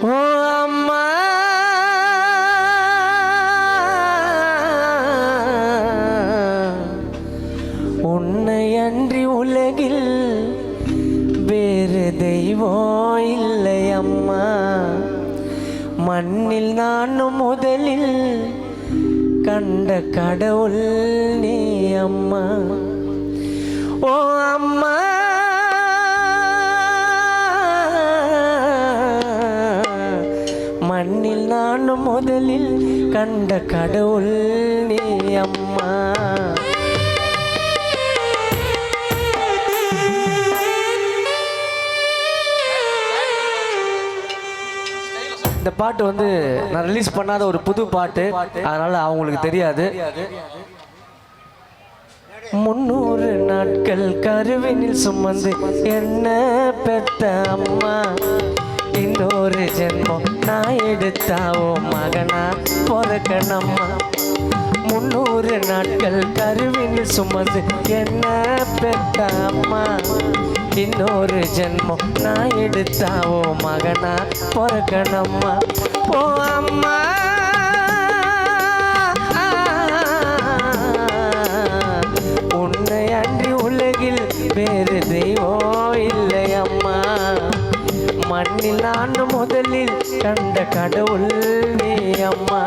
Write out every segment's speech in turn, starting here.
ஓ அம்மா உன்னை அன்றி உலகில் வேறு தெய்வம் இல்லை அம்மா. மண்ணில் நானும் முதலில் கண்ட கடவுள் நீ அம்மா. ஓ அம்மா மண்ணில் நானும் முதலில் கண்ட கடவுள் நீ அம்மா. இந்த பாட்டு வந்து நான் ரிலீஸ் பண்ணாத ஒரு புது பாட்டு, அதனால அவங்களுக்கு தெரியாது. 300 நாட்கள் கருவினில் சுமந்து என்ன பெத்த அம்மா. இன்னொரு ஜென்மம் நான் எடுத்தாவோ மகனா பிறக்கணம்மா. 300 நாட்கள் கருவினில் சுமந்து என்ன பெத்த அம்மா. இன்னொரு ஜென்மம் நான் எடுத்தாவோ மகனா பிறக்கணம்மா. ஓ அம்மா உன்னை அன்றி உலகில் வேறு தெய்வம் இல்லை அம்மா. மண்ணில் நான் முதலில் கண்ட கடவுள் நீ அம்மா.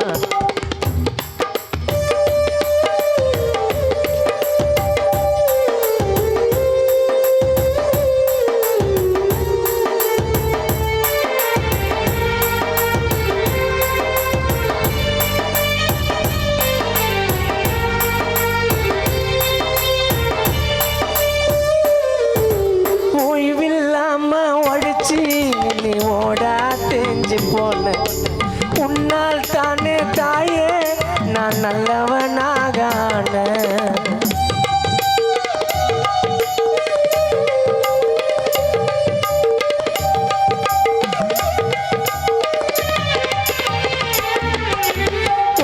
நீ ஓடா தெரிஞ்சு போன உன்னால் தானே தாயே நான் நல்லவனாகான.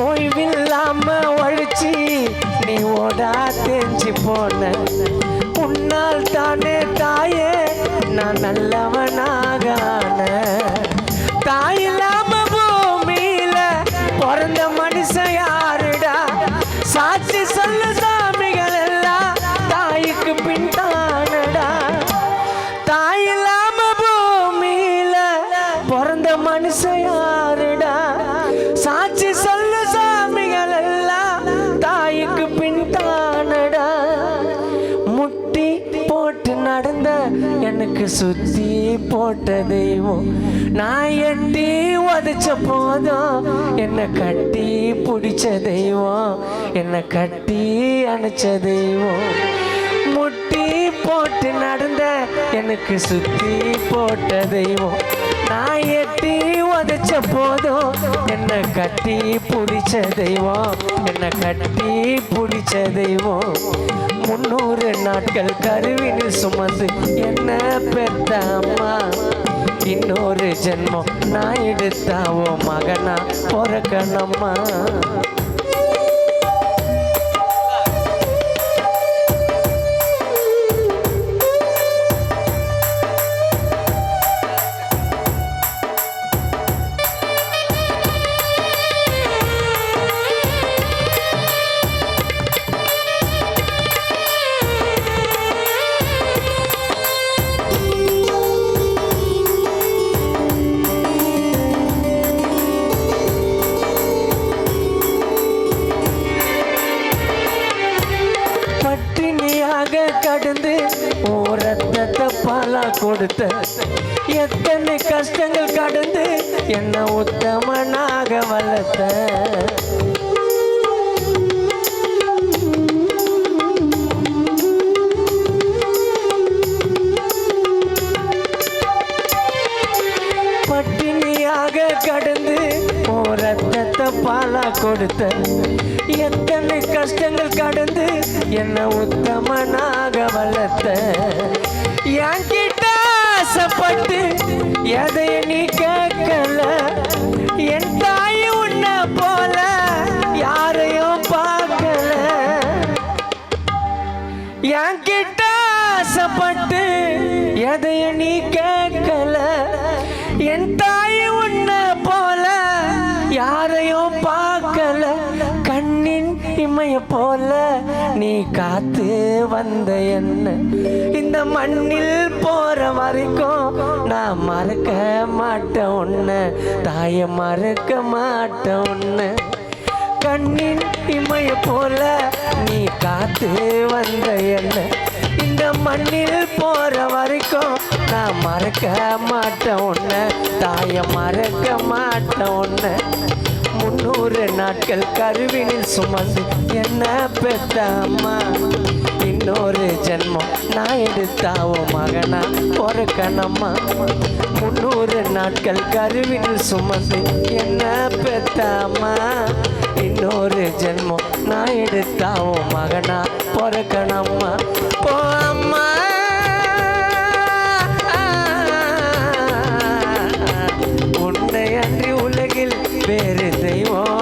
ஓய்வில்லாம ஒழிச்சு நீ ஓடா தெரிஞ்சு போன உன்னால் தானே தாயே நான் நல்லவனாகான. தாயில்லாம பூமியில பிறந்த மனுஷன் யாருடா? சாட்சி சொல்ல சாமிகள் எல்லாம் தாய்க்கு பின்தானடா. தாயில்லாம பூமியில பிறந்த மனுஷன் யாருடா? சாட்சி சொல்ல சாமிகள் எல்லாம் தாய்க்கு பின்தானடா. முட்டி போட்டு நடந்த எனக்கு சுத்தி போட்ட தெய்வம் நான் எட்டி உதைச்ச போதும் என்னை கட்டி பிடிச்ச தெய்வம் என்னை கட்டி அணைச்ச தெய்வம். முட்டி போட்டு நடந்த எனக்கு சுத்தி போட்ட தெய்வம் நான் எட்டி உதைச்ச போதும் என்னை கட்டி பிடிச்ச தெய்வம் என்னை கட்டி பிடிச்ச தெய்வம். 300 நாட்கள் கருவினில் சுமந்து என்ன பெத்த அம்மா. இன்னொரு ஜென்மம் நான் எடுத்தாவோ மகனா பிறக்கணம்மா. கடந்து ரத்தத்தை பாலா கொடுத்த எத்தனை கஷ்டங்கள் கடந்து என்ன உத்தமனாக வளர்த்த. பட்டினியாக கடந்து ரத்தத்தை பாலா கொடுத்த எத்தனை கஷ்டங்கள் கடந்து என்ன உத்தமனாக வளர்த்த. என்கிட்ட ஆசைப்பட்டு எதைய நீ கேட்கல. என் தாய் உன்னை போல யாரையும் பார்க்கல. என்கிட்ட ஆசைப்பட்டு எதைய நீ கேட்கல. என் தாய் தாய் உன்னை போல யாரையும் பார்க்கல, கண்ணின் இமைய போல நீ காத்து வந்த என்ன இந்த மண்ணில் போற வரைக்கும் நான் மறக்க மாட்டேன் உன்னை, தாய மறக்க மாட்டேன் உன்னை. கண்ணின் இமைய போல நீ காத்து வந்த என்ன இந்த மண்ணில் போற வரைக்கும் நான் மறக்க மாட்டேன் உன்னை, தாய மறக்க மாட்டேன் உன்னை. 300 நாட்கள் கருவினில் சுமந்து என்ன பெத்த அம்மா, இன்னொரு ஜென்மம் நான் எடுத்தாவோ மகனா பொறுக்கணம்மா. 300 நாட்கள் கருவினில் சுமந்து என்ன பெத்த அம்மா, இன்னொரு ஜென்மம் நான் எடுத்தாவோ மகனா பொறுக்கணம்மா. ஓ அம்மா உன்னை அன்றி உலகில் வேறு தெய்வம்